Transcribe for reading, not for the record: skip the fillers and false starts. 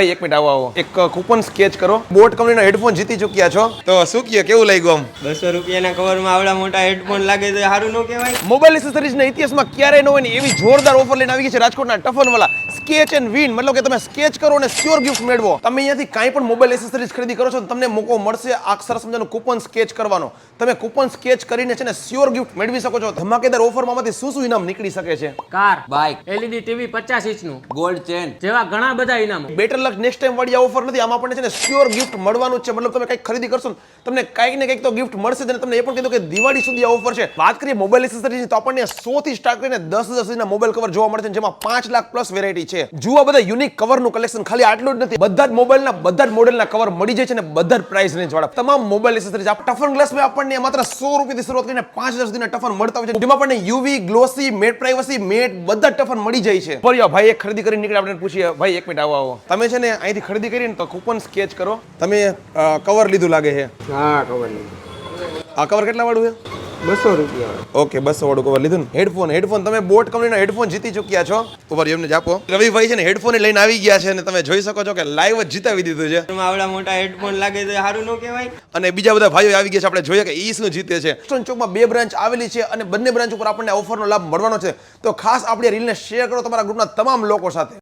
ભાઈ એક મિનિટ આવો એક કૂપન સ્કેચ કરો. બોટ કંપનીનો હેડફોન જીતી ચૂક્યા છો તો શું કહે, કેવું લાગ્યું? 200 રૂપિયાના કવરમાં આવડા મોટા હેડફોન લાગે તો સારું ન કહેવાય? મોબાઈલ એસેસરીઝના ઇતિહાસમાં ક્યારેય ન હોય ને એવી જોરદાર ઓફર લઈને આવી ગઈ છે રાજકોટના ટફનવાલા સ્કેચ એન્ડ વિન. મતલબ કે તમે સ્કેચ કરો અને સ્યોર ગિફ્ટ મેળવો. તમે અહીંયાથી કાંઈ પણ મોબાઈલ એસેસરીઝ ખરીદી કરો છો તમને મોકો મળશે આ સરસ મજાનું કૂપન સ્કેચ કરવાનો. તમે કૂપન સ્કેચ કરીને છે ને સ્યોર ગિફ્ટ મેળવી શકો છો. ધમાકેદાર ઓફરમાંથી શું શું ઇનામ નીકળી શકે છે? કાર, બાઇક, એલઈડી ટીવી 50 ઇંચનું ગોલ્ડ ચેન જેવા ઘણા બધા ઇનામો. બેટર લક નેક્સ્ટ ટાઈમ વાળી આ ઓફર નથી. આમાં આપણને છે ને સ્યોર ગિફ્ટ મળવાનું જ છે. મતલબ તમે કંઈક ખરીદી કરશો ને તમને કંઈક ને કંઈક તો ગિફ્ટ મળશે. અને તમને એ પણ કીધું કે દિવાળી સુધી આ ઓફર છે. વાત કરીએ મોબાઈલ એસેસરીઝની તો આપણને 100 થી સ્ટાર્ટ કરીને 10,000 સુધીના મોબાઈલ કવર જોવા મળશે જેમાં 5 લાખ પ્લસ વેરાયટી છે. જુઓ બધા યુનિક કવરનું કલેક્શન. ખાલી આટલું જ નથી, બધા જ મોબાઈલના બધા જ મોડેલના કવર મળી જાય છે અને બધા જ પ્રાઇસ રેન્જ વાળા તમામ મોબાઈલ એસેસરીઝ આ ટફન ગ્લાસમાં આપણને માત્ર 100 રૂપિયાથી શરૂઆત કરીને 5,000 સુધીના ટફન મળતા હોય છે. જેમાં આપણને UV, glossy, matte privacy, matte બધા ટફન મળી જાય છે. પર ભાઈ એક ખરીદી કરીને નીકળે આપણે પૂછીએ, ભાઈ એક મિનિટ આવો તમે છે ને અહીંથી ખરીદી કરીને તો કૂપન સ્કેચ કરો. તમે કવર લીધું લાગે છે? હા ખબર નહીં. આ કવર કેટલા વાળું છે? 200 રૂપિયા. ઓકે 200 વાળું કવર લીધું ને. હેડફોન તમે બોટ કંપનીનો હેડફોન જીતી ચૂક્યા છો. ઉપર એમને જ આપો. રવિભાઈ છે ને હેડફોન લઈને આવી ગયા છે અને તમે જોઈ શકો છો કે લાઈવ જ જીતાવી દીધું છે. આવડા મોટા હેડફોન લાગે તો સારું ન કહેવાય? અને બીજા બધા ભાઈઓ આવી ગયા છે. આપણે જોઈએ કે ઈ શું જીતે છે. સ્ટોન ચોકમાં 2 બ્રાન્ચ આવેલી છે અને બંને બ્રાન્ચ ઉપર આપણને ઓફરનો લાભ મળવાનો છે. તો ખાસ આપણી રીલને શેર કરો તમારા ગ્રુપના તમામ લોકો સાથે.